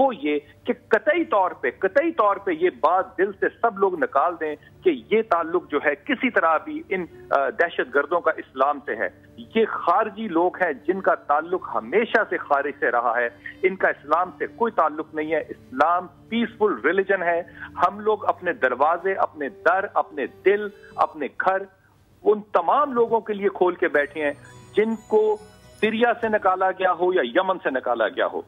وہ یہ کہ قطعی طور پہ یہ بات دل سے سب لوگ نکال دیں کہ یہ تعلق جو ہے کسی طرح بھی ان دہشت گردوں کا اسلام سے ہے. یہ خارجی لوگ ہیں جن کا تعلق ہمیشہ سے خارج سے رہا ہے, ان کا اسلام سے کوئی تعلق نہیں ہے. اسلام پیسفل ریلیجن ہے. ہم لوگ اپنے دروازے, اپنے در, اپنے دل, اپنے گھر ان تمام لوگوں کے لیے کھول کے بیٹھے ہیں جن کو سیریا سے نکالا گیا ہو یا یمن سے نکالا گیا ہو.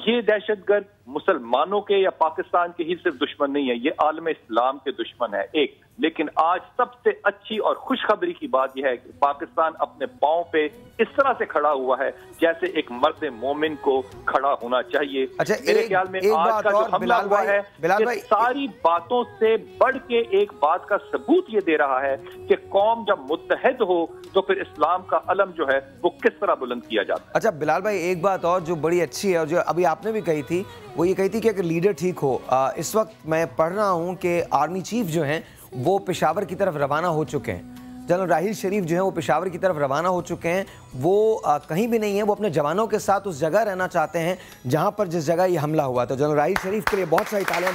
یہ دہشت گرد مسلمانوں کے یا پاکستان کے ہی صرف دشمن نہیں ہے, یہ عالم اسلام کے دشمن ہے ایک. لیکن آج سب سے اچھی اور خوشخبری کی بات یہ ہے کہ پاکستان اپنے پاؤں پہ اس طرح سے کھڑا ہوا ہے جیسے ایک مرد مومن کو کھڑا ہونا چاہیے. میرے خیال میں آج کا جو حملہ ہوا ہے یہ ساری باتوں سے بڑھ کے ایک بات کا ثبوت یہ دے رہا ہے کہ قوم جب متحد ہو تو پھر اسلام کا علم جو ہے وہ کس طرح بلند کیا جاتا ہے. اچھا بلال بھائی, ایک بات اور جو بڑی اچھی ہے اور جو ابھی آپ نے بھی کہی تھی, وہ یہ کہی تھی کہ اگر لیڈر ٹھیک ہو. اس وقت میں پڑھ رہا ہوں کہ آرمی چیف جو ہیں وہ پشاور کی طرف روانہ ہو چکے ہیں. جنرل راحیل شریف جو ہیں وہ پشاور کی طرف روانہ ہو چکے ہیں. وہ کہیں بھی نہیں ہیں, وہ اپنے جوانوں کے ساتھ اس جگہ رہنا چاہتے ہیں جہاں پر جس جگہ یہ حملہ ہوا. تو جنرل راحیل شریف کے لیے بہت ساری تالیاں.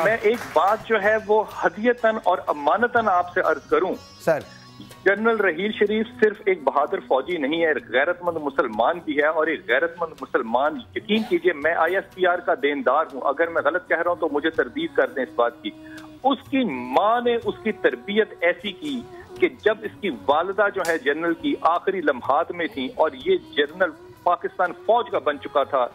میں ایک بات جو ہے وہ ہدیتاً اور امانتاً آپ سے عرض کروں سر, جنرل راحیل شریف صرف ایک بہادر فوجی نہیں ہے, ایک غیرت مند مسلمان بھی ہے. اور ایک غیرت مند مسلمان, یقین کیجئے میں ISPR کا دیندار ہوں, اگر میں غلط کہہ رہا ہوں تو مجھے تردید کر دیں اس بات کی. اس کی ماں نے اس کی تربیت ایسی کی کہ جب اس کی والدہ جو ہے جنرل کی آخری لمحات میں تھی اور یہ جنرل پاکستان فوج کا بن چکا تھا,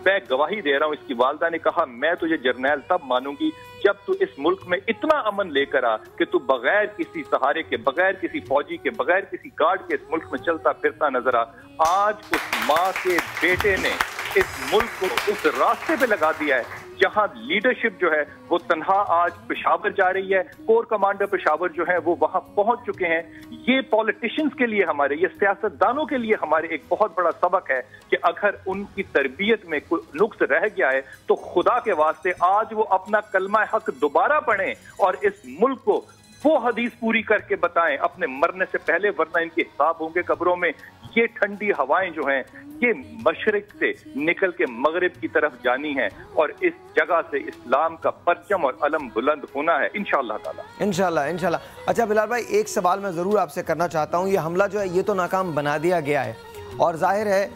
میں گواہی دے رہا ہوں, اس کی والدہ نے کہا میں تجھے جرنیل تب مانوں گی جب تو اس ملک میں اتنا امن لے کر آ کہ تو بغیر کسی سہارے کے, بغیر کسی فوجی کے, بغیر کسی گارڈ کے اس ملک میں چلتا پھرتا نظر آ. آج اس ماں کے بیٹے نے اس ملک کو اس راستے پہ لگا دیا ہے جہاں لیڈرشپ جو ہے وہ تنہا آج پشاور جا رہی ہے. کور کمانڈر پشاور جو ہے وہ وہاں پہنچ چکے ہیں. یہ پولیٹیشنز کے لیے ہمارے, یہ سیاستدانوں کے لیے ہمارے ایک بہت بڑا سبق ہے کہ اگر ان کی تربیت میں کوئی نقص رہ گیا ہے تو خدا کے واسطے آج وہ اپنا کلمہ حق دوبارہ پڑھیں اور اس ملک کو وہ حدیث پوری کر کے بتائیں اپنے مرنے سے پہلے, ورنہ ان کے حساب ہوں گے قبروں میں. یہ ٹھنڈی ہوائیں جو ہیں یہ مشرق سے نکل کے مغرب کی طرف جانی ہیں اور اس جگہ سے اسلام کا پرچم اور علم بلند ہونا ہے انشاءاللہ تعالی. انشاءاللہ. اچھا بلال بھائی, ایک سوال میں ضرور آپ سے کرنا چاہتا ہوں. یہ حملہ جو ہے یہ تو ناکام بنا دیا گیا ہے اور ظاہر ہے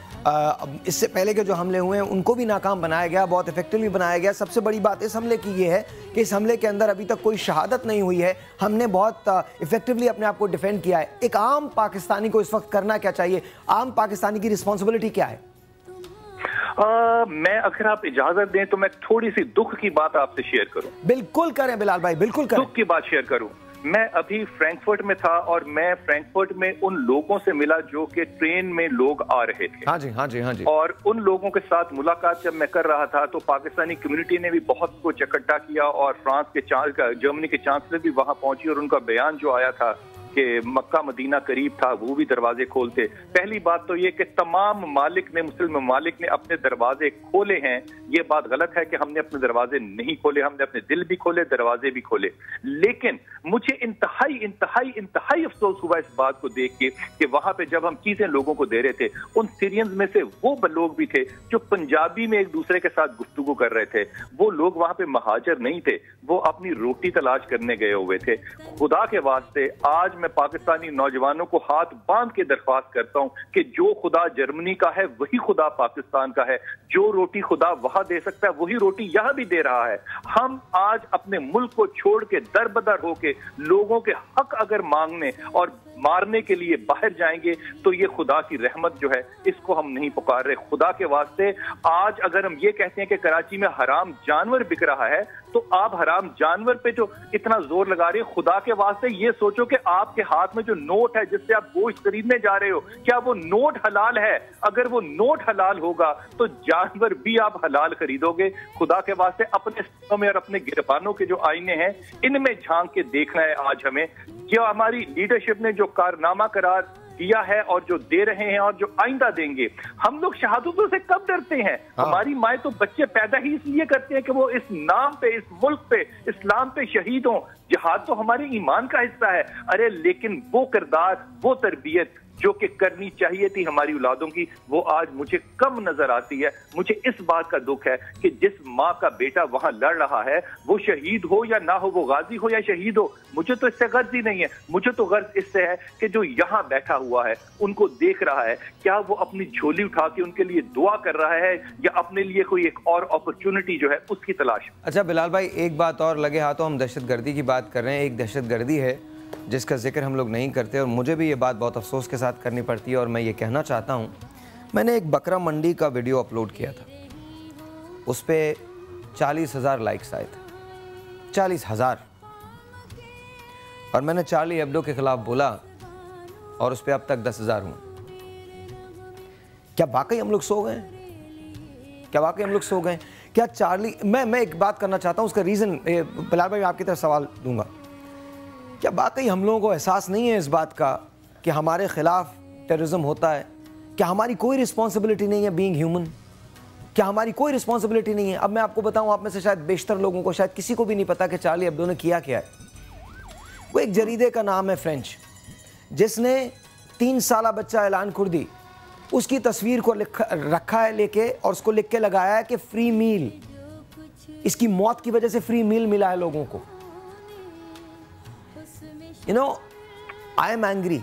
اس سے پہلے کے جو حملے ہوئے ہیں ان کو بھی ناکام بنایا گیا, بہت افیکٹولی بنایا گیا. سب سے بڑی بات اس حملے کی یہ ہے کہ اس حملے کے اندر ابھی تک کوئی شہادت نہیں ہوئی ہے. ہم نے بہت افیکٹولی اپنے آپ کو ڈیفینڈ کیا ہے. ایک عام پاکستانی کو اس وقت کرنا کیا چاہیے؟ عام پاکستانی کی رسپانسبلٹی کیا ہے؟ میں اگر آپ اجازت دیں تو میں تھوڑی سی دکھ کی بات آپ سے شیئر کروں. بالکل کریں بلال بھائی, بالکل کریں. دکھ کی بات شیئر کروں. میں ابھی فرینکفرٹ میں تھا اور میں فرینکفرٹ میں ان لوگوں سے ملا جو کہ ٹرین میں لوگ آ رہے تھے. ہاں جی. اور ان لوگوں کے ساتھ ملاقات جب میں کر رہا تھا تو پاکستانی کمیونٹی نے بھی بہت کچھ اکٹھا کیا اور فرانس کے جرمنی کے چانسلر بھی وہاں پہنچی اور ان کا بیان جو آیا تھا کہ مکہ مدینہ قریب تھا وہ بھی دروازے کھولتے. پہلی بات تو یہ کہ تمام ممالک نے, مسلم ممالک نے اپنے دروازے کھولے ہیں. یہ بات غلط ہے کہ ہم نے اپنے دروازے نہیں کھولے, ہم نے اپنے دل بھی کھولے, دروازے بھی کھولے. لیکن مجھے انتہائی افسوس ہوا اس بات کو دیکھ کے کہ وہاں پہ جب ہم چیزیں لوگوں کو دے رہے تھے, ان سیرینز میں سے وہ لوگ بھی تھے جو پنجابی میں ایک دوسرے کے ساتھ گفتگو کر رہے تھے. وہ لوگ وہاں پہ مہاجر نہیں تھے, وہ اپنی روٹی تلاش کرنے گئے ہوئے تھے. خدا کے واسطے آج میں پاکستانی نوجوانوں کو ہاتھ باندھ کے درخواست کرتا ہوں کہ جو خدا جرمنی کا ہے وہی خدا پاکستان کا ہے. جو روٹی خدا وہاں دے سکتا ہے وہی روٹی یہاں بھی دے رہا ہے. ہم آج اپنے ملک کو چھوڑ کے در بدر ہو کے لوگوں کے حق اگر مانگنے اور مارنے کے لیے باہر جائیں گے تو یہ خدا کی رحمت جو ہے اس کو ہم نہیں پکار رہے. خدا کے واسطے آج اگر ہم یہ کہتے ہیں کہ کراچی میں حرام جانور بک رہا ہے تو آپ حرام جانور پہ جو اتنا زور لگا رہے ہیں, خدا کے واسطے یہ سوچو کہ آپ کے ہاتھ میں جو نوٹ ہے جس سے آپ گوشت خریدنے جا رہے ہو, کیا وہ نوٹ حلال ہے؟ اگر وہ نوٹ حلال ہوگا تو جانور بھی آپ حلال خریدو گے. خدا کے واسطے اپنے سینوں میں اور اپنے گربانوں کے جو آئینے ہیں ان میں جھانک کے دیکھنا ہے. آج ہمیں جو ہماری لیڈرشپ نے جو کارنامہ قرار دیا ہے اور جو دے رہے ہیں اور جو آئندہ دیں گے, ہم لوگ شہادتوں سے کب ڈرتے ہیں؟ ہماری مائیں تو بچے پیدا ہی اس لیے کرتے ہیں کہ وہ اس نام پہ, اس ملک پہ, اسلام پہ شہید ہوں. جہاد تو ہمارے ایمان کا حصہ ہے. ارے لیکن وہ کردار, وہ تربیت, جو کہ کرنی چاہیے تھی ہماری اولادوں کی، وہ آج مجھے کم نظر آتی ہے۔ مجھے اس بات کا دکھ ہے کہ جس ماں کا بیٹا وہاں لڑ رہا ہے وہ شہید ہو یا نہ ہو، وہ غازی ہو یا شہید ہو، مجھے تو اس سے غرض ہی نہیں ہے۔ مجھے تو غرض اس سے ہے کہ جو یہاں بیٹھا ہوا ہے ان کو دیکھ رہا ہے، کیا وہ اپنی جھولی اٹھا کے ان کے لیے دعا کر رہا ہے یا اپنے لیے کوئی ایک اور اپرچونٹی جو ہے اس کی تلاش۔ اچھا بلال بھائی، ایک بات اور، لگے ہاتھوں ہم دہشت گردی کی بات کر رہے ہیں، ایک دہشت گردی ہے جس کا ذکر ہم لوگ نہیں کرتے، اور مجھے بھی یہ بات بہت افسوس کے ساتھ کرنی پڑتی ہے، اور میں یہ کہنا چاہتا ہوں، میں نے ایک بکرا منڈی کا ویڈیو اپلوڈ کیا تھا، اس پہ 40,000 لائکس آئے تھے، 40,000، اور میں نے چارلی ایبڈو کے خلاف بولا اور اس پہ اب تک 10,000 ہوئے۔ کیا واقعی ہم لوگ سو گئے ہیں؟ کیا واقعی ہم لوگ سو گئے ہیں؟ کیا چارلی، میں ایک بات کرنا چاہتا ہوں، اس کا ریزن بلال بھائی میں آپ کی طرف سوال دوں گا، کیا واقعی ہم لوگوں کو احساس نہیں ہے اس بات کا کہ ہمارے خلاف ٹیررزم ہوتا ہے؟ کیا ہماری کوئی رسپانسبلٹی نہیں ہے بینگ ہیومن؟ کیا ہماری کوئی رسپانسبلٹی نہیں ہے؟ اب میں آپ کو بتاؤں، آپ میں سے شاید بیشتر لوگوں کو، شاید کسی کو بھی نہیں پتا کہ چارلی ایبڈو نے کیا ہے۔ وہ ایک جریدے کا نام ہے فرینچ، جس نے 3 سالہ بچہ اعلان کردی، اس کی تصویر کو رکھا ہے لے کے، اور اس کو لکھ کے لگایا ہے کہ فری میل، اس کی موت کی وجہ سے فری میل ملا ہے لوگوں کو۔ I am angry،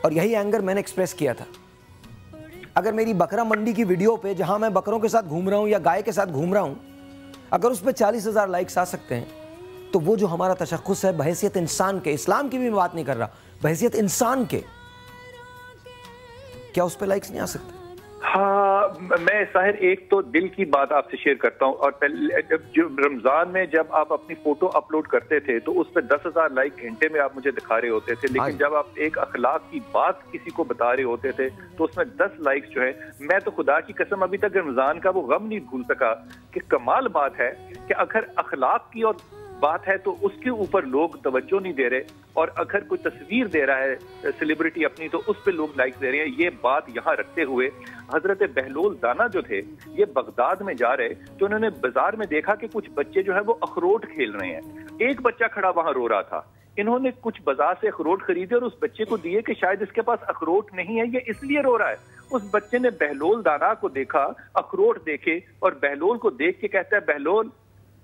اور یہی اینگر میں نے ایکسپریس کیا تھا۔ اگر میری بکرا منڈی کی ویڈیو پہ، جہاں میں بکروں کے ساتھ گھوم رہا ہوں یا گائے کے ساتھ گھوم رہا ہوں، اگر اس پہ 40,000 لائکس آ سکتے ہیں، تو وہ جو ہمارا تشخص ہے بحیثیت انسان کے، اسلام کی بھی بات نہیں کر رہا، بحیثیت انسان کے، کیا اس پہ لائکس نہیں آ سکتے؟ ہاں، میں ظاہر ایک تو دل کی بات آپ سے شیئر کرتا ہوں، اور جو رمضان میں جب آپ اپنی فوٹو اپلوڈ کرتے تھے تو اس پہ 10,000 لائک گھنٹے میں آپ مجھے دکھا رہے ہوتے تھے، لیکن جب آپ ایک اخلاق کی بات کسی کو بتا رہے ہوتے تھے تو اس میں 10 لائکس جو ہے، میں تو خدا کی قسم ابھی تک رمضان کا وہ غم نہیں بھول سکا کہ کمال بات ہے کہ اگر اخلاق کی اور بات ہے تو اس کے اوپر لوگ توجہ نہیں دے رہے، اور اگر کوئی تصویر دے رہا ہے سیلیبریٹی اپنی تو اس پہ لوگ لائک دے رہے ہیں۔ یہ بات یہاں رکھتے ہوئے حضرت بہلول دانا جو تھے، یہ بغداد میں جا رہے تو انہوں نے بازار میں دیکھا کہ کچھ بچے جو ہے وہ اخروٹ کھیل رہے ہیں، ایک بچہ کھڑا وہاں رو رہا تھا، انہوں نے کچھ بازار سے اخروٹ خریدے اور اس بچے کو دیے کہ شاید اس کے پاس اخروٹ نہیں ہے، یہ اس لیے رو رہا ہے۔ اس بچے نے بہلول دانا کو دیکھا، اخروٹ دیکھے، اور بہلول کو دیکھ کے کہتا ہے، بہلول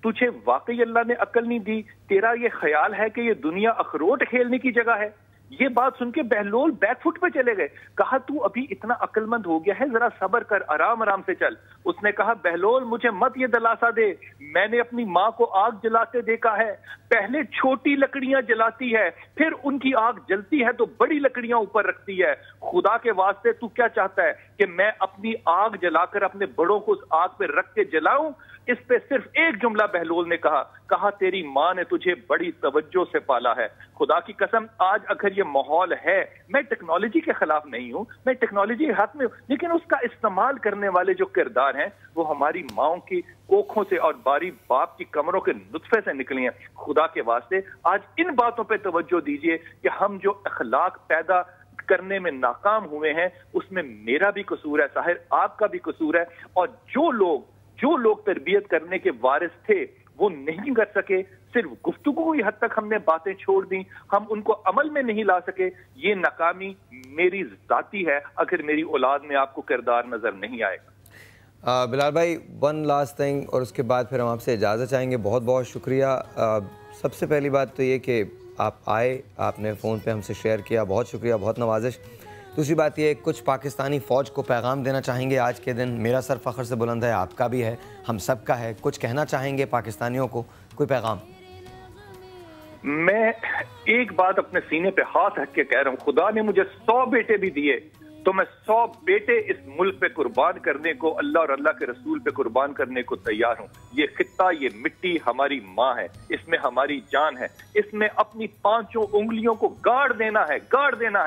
تجھے واقعی اللہ نے عقل نہیں دی؟ تیرا یہ خیال ہے کہ یہ دنیا اخروٹ کھیلنے کی جگہ ہے؟ یہ بات سن کے بہلول بیک فٹ پہ چلے گئے، کہا تو ابھی اتنا عقل مند ہو گیا ہے، ذرا صبر کر، آرام آرام سے چل۔ اس نے کہا، بہلول مجھے مت یہ دلاسا دے، میں نے اپنی ماں کو آگ جلاتے دیکھا ہے، پہلے چھوٹی لکڑیاں جلاتی ہے، پھر ان کی آگ جلتی ہے تو بڑی لکڑیاں اوپر رکھتی ہے، خدا کے واسطے تو کیا چاہتا ہے کہ میں اپنی آگ جلا کر اپنے بڑوں کو اس آگ پہ رکھ کے جلاؤں؟ اس پہ صرف ایک جملہ بہلول نے کہا تیری ماں نے تجھے بڑی توجہ سے پالا ہے۔ خدا کی قسم، آج اگر یہ ماحول ہے، میں ٹیکنالوجی کے خلاف نہیں ہوں، میں ٹیکنالوجی کے حق میں ہوں، لیکن اس کا استعمال کرنے والے جو کردار ہیں وہ ہماری ماؤں کی کوکھوں سے اور باری باپ کی کمروں کے نطفے سے نکلی ہیں۔ خدا کے واسطے آج ان باتوں پہ توجہ دیجئے کہ ہم جو اخلاق پیدا کرنے میں ناکام ہوئے ہیں اس میں میرا بھی قصور ہے، ظاہر آپ کا بھی قصور ہے، اور جو لوگ تربیت کرنے کے وارث تھے وہ نہیں کر سکے، صرف گفتگو کی حد تک ہم نے باتیں چھوڑ دیں، ہم ان کو عمل میں نہیں لا سکے، یہ ناکامی میری ذاتی ہے اگر میری اولاد میں آپ کو کردار نظر نہیں آئے گا۔ بلال بھائی، ون لاسٹ تھنگ، اور اس کے بعد پھر ہم آپ سے اجازت چاہیں گے۔ بہت بہت شکریہ۔ سب سے پہلی بات تو یہ کہ آپ آئے، آپ نے فون پہ ہم سے شیئر کیا، بہت شکریہ، بہت نوازش۔ دوسری بات یہ ہے، کچھ پاکستانی فوج کو پیغام دینا چاہیں گے آج کے دن؟ میرا سر فخر سے بلند ہے، آپ کا بھی ہے، ہم سب کا ہے، کچھ کہنا چاہیں گے پاکستانیوں کو، کوئی پیغام؟ میں ایک بات اپنے سینے پہ ہاتھ رکھ کے کہہ رہا ہوں، خدا نے مجھے 100 بیٹے بھی دیے تو میں 100 بیٹے اس ملک پہ قربان کرنے کو، اللہ اور اللہ کے رسول پہ قربان کرنے کو تیار ہوں۔ یہ خطہ، یہ مٹی ہماری ماں ہے، اس میں ہماری جان ہے، اس میں اپنی 5 انگلیوں کو گاڑ دینا ہے،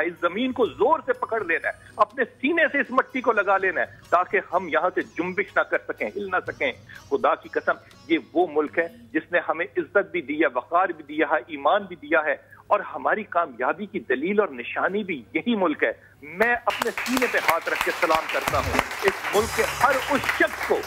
اس زمین کو زور سے پکڑ لینا ہے، اپنے سینے سے اس مٹی کو لگا لینا ہے تاکہ ہم یہاں سے جنبش نہ کر سکیں، ہل نہ سکیں۔ خدا کی قسم، یہ وہ ملک ہے جس نے ہمیں عزت بھی دیا، وقار بھی دیا ہے، ایمان بھی دیا ہے، اور ہماری کامیابی کی دلیل اور نشانی بھی یہی ملک ہے۔ میں اپنے سینے پہ ہاتھ رکھ کے سلام کرتا ہوں اس ملک کے ہر اس شخص کو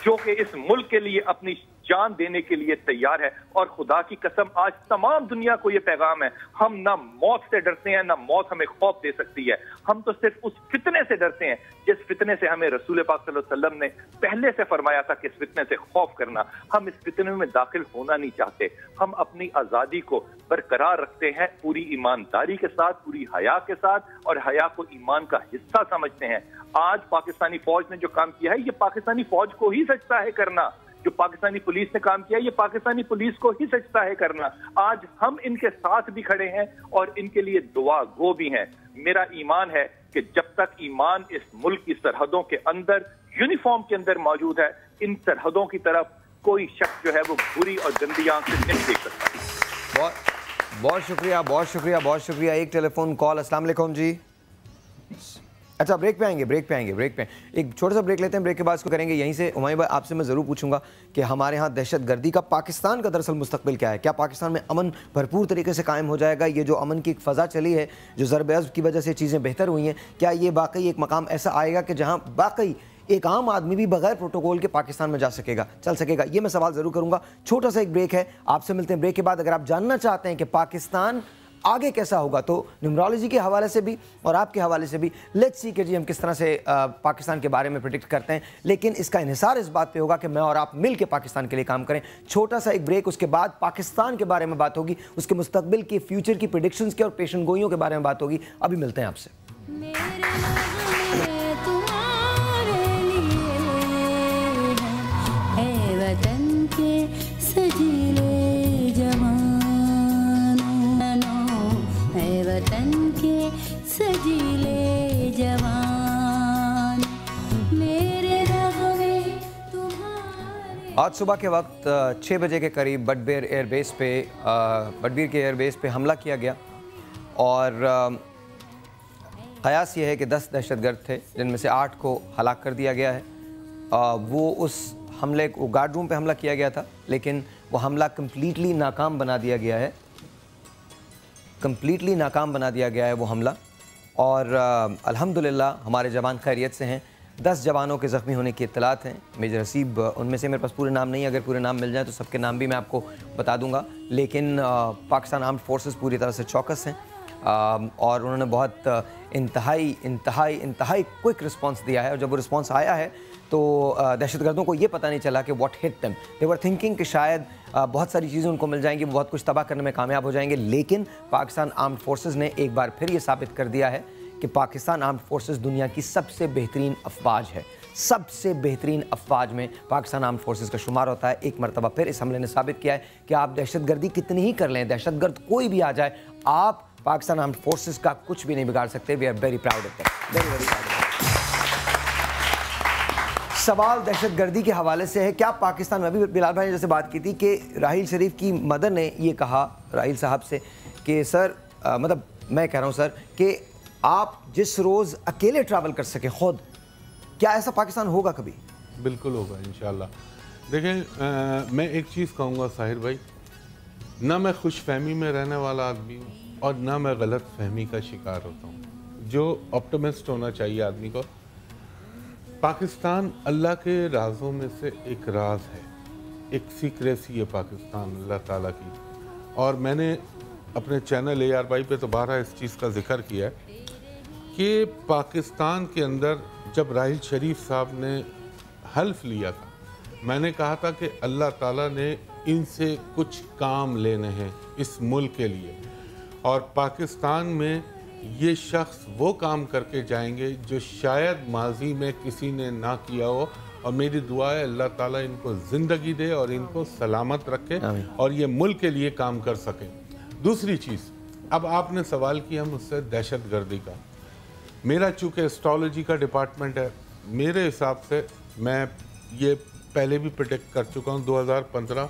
جو کہ اس ملک کے لیے اپنی جان دینے کے لیے تیار ہے. اور خدا کی قسم آج تمام دنیا کو یہ پیغام ہے, ہم نہ موت سے ڈرتے ہیں, نہ موت ہمیں خوف دے سکتی ہے. ہم تو صرف اس فتنے سے ڈرتے ہیں جس فتنے سے ہمیں رسول پاک صلی اللہ علیہ وسلم نے پہلے سے فرمایا تھا کہ اس فتنے سے خوف کرنا. ہم اس فتنے میں داخل ہونا نہیں چاہتے. ہم اپنی آزادی کو برقرار رکھتے ہیں پوری ایمانداری کے ساتھ, پوری حیا کے ساتھ, اور حیا کو ایمان کا حصہ سمجھتے ہیں. آج پاکستانی فوج نے جو کام کیا ہے یہ پاکستانی فوج کو ہی سجتا ہے کرنا. جو پاکستانی پولیس نے کام کیا یہ پاکستانی پولیس کو ہی سجتا ہے کرنا. آج ہم ان کے ساتھ بھی کھڑے ہیں اور ان کے لیے دعا گو بھی ہیں. میرا ایمان ہے کہ جب تک ایمان اس ملک کی سرحدوں کے اندر یونیفارم کے اندر موجود ہے, ان سرحدوں کی طرف کوئی شخص جو ہے وہ بری اور گندی آنکھ سے نہیں دیکھ سکتا. بہت شکریہ, بہت شکریہ, بہت شکریہ. ایک ٹیلی فون کال. السلام علیکم جی. اچھا بریک پہ آئیں گے. ایک چھوٹا سا بریک لیتے ہیں, بریک کے بعد اس کو کریں گے یہیں سے. ہمایوں بھائی آپ سے میں ضرور پوچھوں گا کہ ہمارے ہاں دہشت گردی کا پاکستان کا دراصل مستقبل کیا ہے؟ کیا پاکستان میں امن بھرپور طریقے سے قائم ہو جائے گا؟ یہ جو امن کی ایک فضا چلی ہے, جو ضرب عضب کی وجہ سے چیزیں بہتر ہوئی ہیں, کیا یہ واقعی ایک مقام ایسا آئے گا کہ جہاں واقعی ایک عام آدمی بھی بغیر پروٹوکول کے پاکستان میں جا سکے گا, چل سکے گا؟ یہ میں سوال ضرور کروں گا. چھوٹا سا ایک بریک ہے, آپ سے ملتے ہیں بریک کے بعد. اگر آپ جاننا چاہتے ہیں کہ پاکستان آگے کیسا ہوگا تو نیومرالوجی کے حوالے سے بھی اور آپ کے حوالے سے بھی لیٹس سی کہ جی ہم کس طرح سے پاکستان کے بارے میں پریڈکٹ کرتے ہیں, لیکن اس کا انحصار اس بات پہ ہوگا کہ میں اور آپ مل کے پاکستان کے لیے کام کریں. چھوٹا سا ایک بریک, اس کے بعد پاکستان کے بارے میں بات ہوگی, اس کے مستقبل کی, فیوچر کی پریڈکشنز کے اور پیشن گوئیوں کے بارے میں بات ہوگی. ابھی ملتے ہیں آپ سے. آج صبح کے وقت 6 بجے کے قریب بٹبیر کے ایئر بیس پہ حملہ کیا گیا اور قیاس یہ ہے کہ 10 دہشت گرد تھے جن میں سے 8 کو ہلاک کر دیا گیا ہے. وہ اس حملے کو گارڈ روم پہ حملہ کیا گیا تھا, لیکن وہ حملہ کمپلیٹلی ناکام بنا دیا گیا ہے. وہ حملہ, اور الحمدللہ ہمارے جوان خیریت سے ہیں. 10 جوانوں کے زخمی ہونے کی اطلاعات ہیں. میجر حسیب ان میں سے, میرے پاس پورے نام نہیں, اگر پورے نام مل جائیں تو سب کے نام بھی میں آپ کو بتا دوں گا. لیکن پاکستان آرمڈ فورسز پوری طرح سے چوکس ہیں اور انہوں نے بہت انتہائی کوئک رسپانس دیا ہے. اور جب وہ رسپانس آیا ہے تو دہشت گردوں کو یہ پتہ نہیں چلا کہ what hit them. They were thinking کہ شاید بہت ساری چیزیں ان کو مل جائیں گی, وہ بہت کچھ تباہ کرنے میں کامیاب ہو جائیں گے. لیکن پاکستان آرمڈ فورسز نے ایک بار پھر یہ ثابت کر دیا ہے کہ پاکستان آرمڈ فورسز دنیا کی سب سے بہترین افواج ہے. سب سے بہترین افواج میں پاکستان آرمڈ فورسز کا شمار ہوتا ہے. ایک مرتبہ پھر اس حملے نے ثابت کیا ہے کہ آپ دہشت گردی کتنی ہی کر لیں, دہشت گرد کوئی بھی آ جائے, آپ پاکستان آرمڈ فورسز کا کچھ بھی نہیں بگاڑ سکتے. We are very proud of that, very very proud. سوال دہشت گردی کے حوالے سے ہے. کیا پاکستان میں, ابھی بلال بھائی نے جیسے بات کی تھی کہ راحیل شریف کی مدر نے یہ کہا راحیل صاحب سے کہ سر, مطلب میں کہہ رہا ہوں سر کہ آپ جس روز اکیلے ٹریول کر سکیں خود, کیا ایسا پاکستان ہوگا کبھی؟ بالکل ہوگا انشاءاللہ. دیکھیں میں ایک چیز کہوں گا ساحر بھائی, نہ میں خوش فہمی میں رہنے والا آدمی ہوں اور نہ میں غلط فہمی کا شکار ہوتا ہوں. جو آپٹمسٹ ہونا چاہیے آدمی کو. پاکستان اللہ کے رازوں میں سے ایک راز ہے, ایک سیکریسی ہے پاکستان اللہ تعالیٰ کی. اور میں نے اپنے چینل AR بھائی پہ تو بارہ اس چیز کا ذکر کیا ہے کہ پاکستان کے اندر جب راحیل شریف صاحب نے حلف لیا تھا, میں نے کہا تھا کہ اللہ تعالیٰ نے ان سے کچھ کام لینے ہیں اس ملک کے لیے, اور پاکستان میں یہ شخص وہ کام کر کے جائیں گے جو شاید ماضی میں کسی نے نہ کیا ہو. اور میری دعا ہے اللہ تعالیٰ ان کو زندگی دے اور ان کو سلامت رکھے اور یہ ملک کے لیے کام کر سکیں. دوسری چیز, اب آپ نے سوال کیا مجھ سے دہشت گردی کا. میرا چونکہ اسٹرالوجی کا ڈپارٹمنٹ ہے, میرے حساب سے میں یہ پہلے بھی پریڈکٹ کر چکا ہوں 2015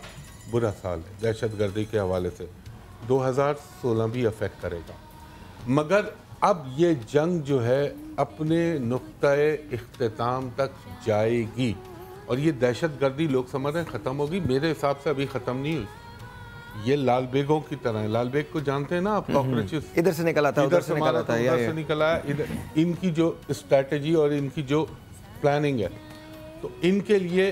برا سال ہے دہشت گردی کے حوالے سے, 2016 بھی افیکٹ کرے گا. مگر اب یہ جنگ جو ہے اپنے نقطۂ اختتام تک جائے گی, اور یہ دہشت گردی لوگ سمجھ رہے ہیں ختم ہوگی. میرے حساب سے ابھی ختم نہیں ہوئی. یہ لال بیگوں کی طرح ہے. لال بیگ کو جانتے ہیں نا آپ, کاکروچز ادھر سے نکل آتا ہے, ادھر سے نکل آتا ہے, ادھر سے نکل آیا. ان کی جو اسٹریٹجی اور ان کی جو پلاننگ ہے, تو ان کے لیے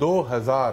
2000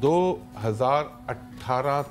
2018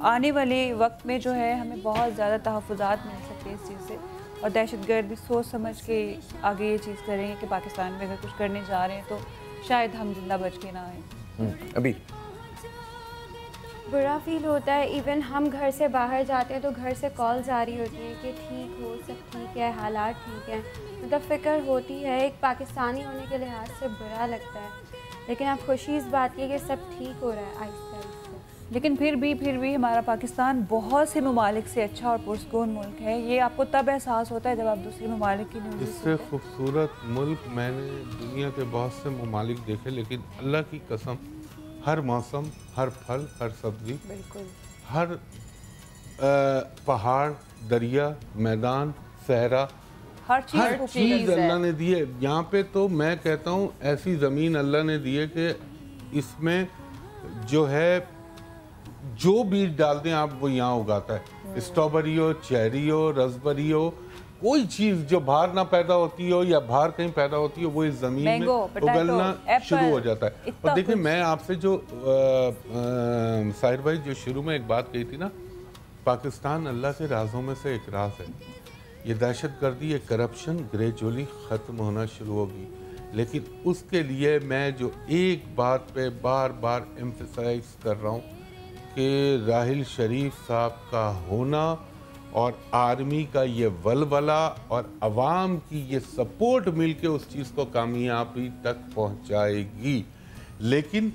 آنے والے وقت میں جو ہے ہمیں بہت زیادہ تحفظات مل سکتے ہیں اس چیز سے, اور دہشت گردی سوچ سمجھ کے آگے یہ چیز کریں گے کہ پاکستان میں اگر کچھ کرنے جا رہے ہیں تو شاید ہم زندہ بچ کے نہ آئیں. ابھی برا فیل ہوتا ہے, ایون ہم گھر سے باہر جاتے ہیں تو گھر سے کالز آ رہی ہوتی ہیں کہ ٹھیک ہو, سب ٹھیک ہے, حالات ٹھیک ہیں, مطلب فکر ہوتی ہے. ایک پاکستانی ہونے کے لحاظ سے برا لگتا ہے, لیکن اب خوشی اس بات کی کہ سب ٹھیک ہو رہا ہے آہستہ آہستہ. لیکن پھر بھی ہمارا پاکستان بہت سے ممالک سے اچھا اور پرسکون ملک ہے. یہ آپ کو تب احساس ہوتا ہے جب آپ دوسرے ممالک کی نیوز. اس سے خوبصورت ملک میں نے دنیا کے بہت سے ممالک دیکھے, لیکن اللہ کی قسم ہر موسم, ہر پھل, ہر سبزی, بالکل ہر پہاڑ, دریا, میدان, صحرا, ہر چیز اللہ نے دی ہے. یہاں پہ تو میں کہتا ہوں ایسی زمین اللہ نے دی ہے کہ اس میں جو ہے جو بیج ڈال دیں آپ وہ یہاں اگاتا ہے. اسٹرابری ہو, چیری ہو, رسبری ہو, کوئی چیز جو باہر نہ پیدا ہوتی ہو یا باہر کہیں پیدا ہوتی ہو وہ اس زمین میں اگلنا شروع ہو جاتا ہے. اور دیکھیں میں آپ سے جو ساحر بھائی جو شروع میں ایک بات کہی تھی نا, پاکستان اللہ کے رازوں میں سے ایک راز ہے. یہ دہشت گردی, یہ کرپشن گریجولی ختم ہونا شروع ہوگی, لیکن اس کے لیے میں جو ایک بات پہ بار بار ایمفیسائز کر رہا ہوں کہ راحیل شریف صاحب کا ہونا اور آرمی کا یہ ولولہ اور عوام کی یہ سپورٹ مل کے اس چیز کو کامیابی تک پہنچائے گی. لیکن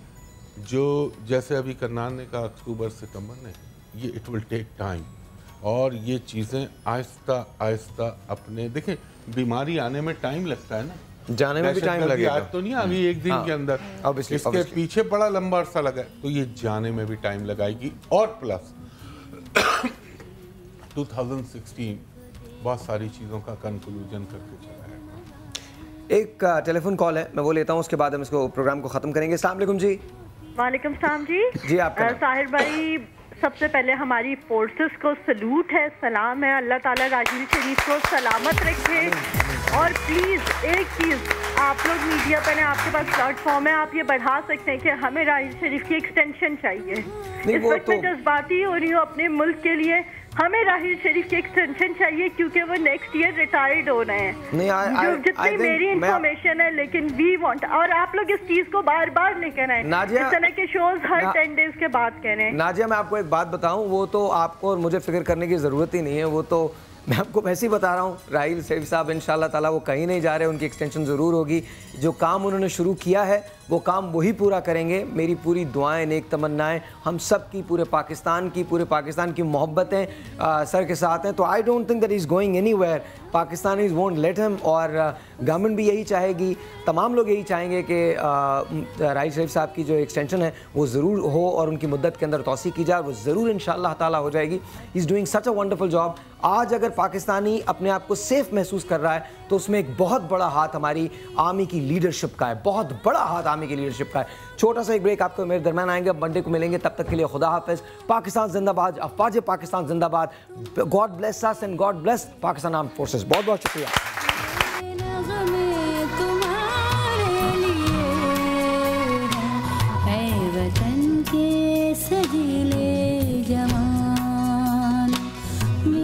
جو جیسے ابھی کرنان نے کہا اکتوبر ستمبر نے, یہ اٹ ول ٹیک ٹائم, اور یہ چیزیں آہستہ آہستہ اپنے دیکھیں بیماری آنے میں ٹائم لگتا ہے نا, جانے میں بھی ٹائم لگے گا. آج تو نہیں ابھی ایک دن کے اندر, اس کے پیچھے بڑا لمبا عرصہ لگا ہے, تو یہ جانے میں بھی ٹائم لگائے گی. اور پلس 2016 بہت ساری چیزوں کا کنکلوژن کر کے چلا ہے. ایک ٹیلی فون کال ہے, میں وہ لیتا ہوں, اس کے بعد ہم اس کو پروگرام کو ختم کریں گے. السلام علیکم جی. وعلیکم السلام جی. جی آپ کا طاہر بھائی, سب سے پہلے ہماری فورسز کو سلوٹ ہے, سلام ہے. اللہ تعالیٰ راحیل شریف کو سلامت رکھے. اور پلیز ایک چیز, آپ لوگ میڈیا پہ آپ کے پاس پلیٹ فارم ہے, آپ یہ بڑھا سکتے ہیں کہ ہمیں راحیل شریف کی ایکسٹینشن چاہیے. اس وقت میں جذباتی ہو رہی ہوں اپنے ملک کے لیے, ہمیں راحیل شریف کی ایکسٹینشن چاہیے کیونکہ وہ نیکسٹ ایئر ریٹائرڈ ہو رہے ہیں, جتنی میری انفارمیشن ہے. لیکن وی وانٹ, اور آپ لوگ اس چیز کو بار بار نہیں کہہ رہے ہیں, اس طرح کے شوز ہر 10 days کے بعد کہہ رہے ہیں. ناجیہ میں آپ کو ایک بات بتاؤں, وہ تو آپ کو اور مجھے فکر کرنے کی ضرورت ہی نہیں ہے, وہ تو میں آپ کو ویسے ہی بتا رہا ہوں. راحیل شریف صاحب انشاءاللہ تعالیٰ وہ کہیں نہیں جا رہے, ان کی ایکسٹینشن ضرور ہوگی. جو کام انہوں نے شروع کیا ہے وہ کام وہی پورا کریں گے. میری پوری دعائیں, نیک تمنائیں ہم سب کی, پورے پاکستان کی محبتیں سر کے ساتھ ہیں. تو I don't think that is going anywhere. Pakistanis won't let ہم, اور گورنمنٹ بھی یہی چاہے گی, تمام لوگ یہی چاہیں گے کہ راحیل شریف صاحب کی جو ایکسٹینشن ہے وہ ضرور ہو اور ان کی مدت کے اندر توسیع کی جائے, وہ ضرور انشاءاللہ تعالیٰ ہو جائے گی. He is doing such a wonderful job. آج اگر پاکستانی اپنے آپ کو سیف محسوس کر رہا ہے تو اس میں ایک بہت بڑا ہاتھ ہماری آرمی کی لیڈرشپ کا ہے, بہت بڑا ہاتھ آرمی کی لیڈرشپ کا ہے. چھوٹا سا ایک بریک آپ کو میرے درمیان آئیں گے, اب منڈے کو ملیں گے, تب تک کے لیے خدا حافظ. پاکستان زندہ باد, افواج پاکستان زندہ باد. God bless us and God bless Pakistan armed forces. بہت بہت شکریہ. وطن کے سجیل